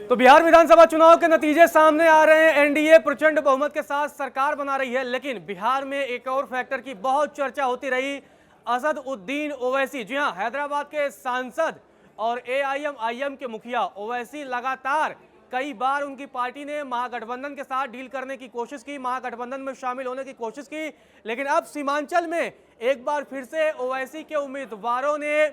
तो बिहार विधानसभा चुनाव के नतीजे सामने आ रहे हैं। एनडीए प्रचंड बहुमत के साथ सरकार बना रही है, लेकिन बिहार में एक और फैक्टर की बहुत चर्चा होती रही, असद उद्दीन ओवैसी। जी हां, हैदराबाद के सांसद और एआईएम के मुखिया ओवैसी लगातार कई बार उनकी पार्टी ने महागठबंधन के साथ डील करने की कोशिश की, महागठबंधन में शामिल होने की कोशिश की, लेकिन अब सीमांचल में एक बार फिर से ओवैसी के उम्मीदवारों ने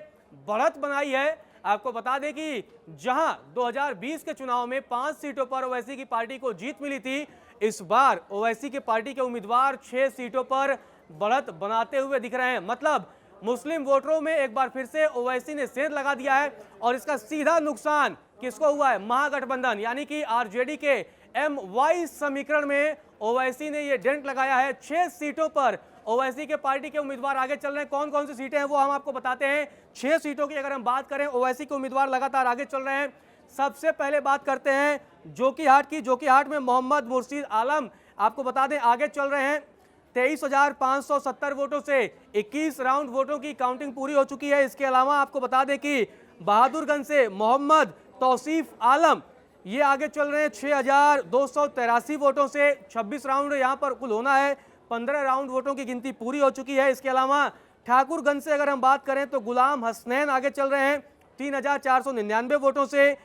बढ़त बनाई है। आपको बता दें कि जहां 2020 के चुनाव में 5 सीटों पर ओवैसी की पार्टी को जीत मिली थी, इस बार ओवैसी की पार्टी के उम्मीदवार 6 सीटों पर बढ़त बनाते हुए दिख रहे हैं। मतलब मुस्लिम वोटरों में एक बार फिर से ओवैसी ने सेंध लगा दिया है और इसका सीधा नुकसान किसको हुआ है? महागठबंधन यानी कि आरजेडी के एमवाई समीकरण में ओवैसी ने यह डेंट लगाया है। 6 सीटों पर ओवैसी के पार्टी के उम्मीदवार आगे चल रहे हैं। कौन कौन सी सीटें हैं वो हम आपको बताते हैं। 6 सीटों की अगर हम बात करें, ओवैसी के उम्मीदवार लगातार आगे चल रहे हैं। सबसे पहले बात करते हैं जोकीहाट की। जोकीहाट में मोहम्मद मुर्शीद आलम आपको बता दें आगे चल रहे हैं 23,570 वोटों से। 21 राउंड वोटों की काउंटिंग पूरी हो चुकी है। इसके अलावा आपको बता दें कि बहादुरगंज से मोहम्मद तौसीफ आलम ये आगे चल रहे हैं 6,283 वोटों से। 26 राउंड यहां पर कुल होना है, 15 राउंड वोटों की गिनती पूरी हो चुकी है। इसके अलावा ठाकुरगंज से अगर हम बात करें तो गुलाम हसनैन आगे चल रहे हैं 3,499 वोटों से।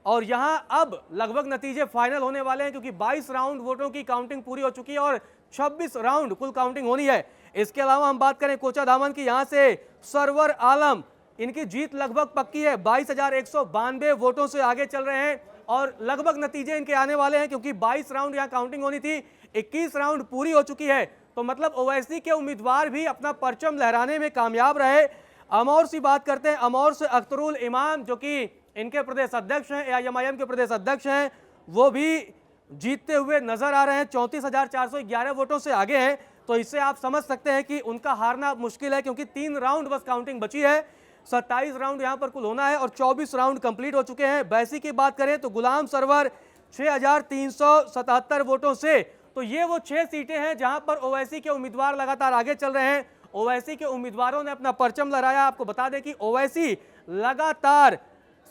और यहां अब लगभग नतीजे फाइनल होने वाले हैं, क्योंकि 22 राउंड वोटों की काउंटिंग पूरी हो चुकी है और 26 राउंड कुल काउंटिंग होनी है। इसके अलावा हम बात करें कोचाधामन की, यहां से सरवर आलम, इनकी जीत लगभग पक्की है, 22,192 वोटों से आगे चल रहे हैं और लगभग नतीजे इनके आने वाले हैं, क्योंकि 22 राउंड यहां काउंटिंग होनी थी, 21 राउंड पूरी हो चुकी है। तो मतलब ओवैसी के उम्मीदवार भी अपना परचम लहराने में कामयाब रहे। अमौर से बात करते हैं। अमौर से अख्तरुल इमाम जो कि इनके प्रदेश अध्यक्ष हैं, एआईएम के प्रदेश अध्यक्ष हैं, वो भी जीतते हुए नजर आ रहे हैं, 34,411 वोटों से आगे हैं। तो इससे आप समझ सकते हैं कि उनका हारना मुश्किल है, क्योंकि 3 राउंड बस काउंटिंग बची है। 27 राउंड यहां पर कुल होना है और 24 राउंड कंप्लीट हो चुके हैं। बैसी की बात करें तो गुलाम सरवर 6,377 वोटों से। तो ये वो 6 सीटें हैं जहां पर ओवैसी के उम्मीदवार लगातार आगे चल रहे हैं। ओवैसी के उम्मीदवारों ने अपना परचम लहराया। आपको बता दें कि ओवैसी लगातार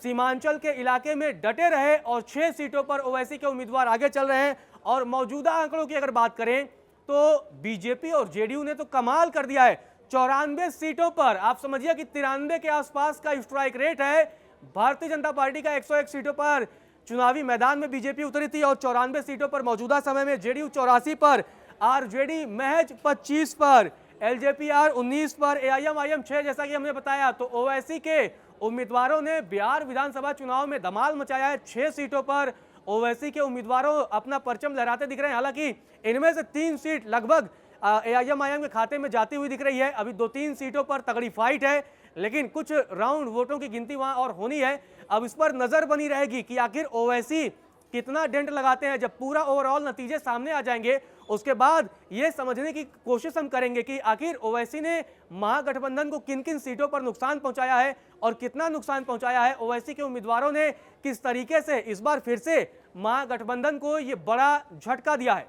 सीमांचल के इलाके में डटे रहे और 6 सीटों पर ओवैसी के उम्मीदवार आगे चल रहे हैं। और मौजूदा आंकड़ों की अगर बात करें तो बीजेपी और जेडीयू ने तो कमाल कर दिया है। 94 सीटों पर आप समझिए कि 93 के आसपास का स्ट्राइक रेट है। भारतीय जनता पार्टी का 101 सीटों पर चुनावी मैदान में बीजेपी उतरी थी और 94 सीटों पर मौजूदा समय में जेडीयू 84 पर, आरजेडी महज 25 पर, एलजेपीआर 19 पर, एआईएम 6, जैसा कि हमने बताया। तो ओवैसी के उम्मीदवारों ने बिहार विधानसभा चुनाव में धमाल मचाया है। 6 सीटों पर ओवैसी के उम्मीदवारों अपना परचम लहराते दिख रहे हैं। हालांकि इनमें से 3 सीट लगभग एआईएम के खाते में जाती हुई दिख रही है। अभी 2-3 सीटों पर तगड़ी फाइट है, लेकिन कुछ राउंड वोटों की गिनती वहां और होनी है। अब इस पर नजर बनी रहेगी कि आखिर ओवैसी कितना डेंट लगाते हैं। जब पूरा ओवरऑल नतीजे सामने आ जाएंगे, उसके बाद ये समझने की कोशिश हम करेंगे कि आखिर ओवैसी ने महागठबंधन को किन किन सीटों पर नुकसान पहुंचाया है और कितना नुकसान पहुंचाया है। ओवैसी के उम्मीदवारों ने किस तरीके से इस बार फिर से महागठबंधन को ये बड़ा झटका दिया है।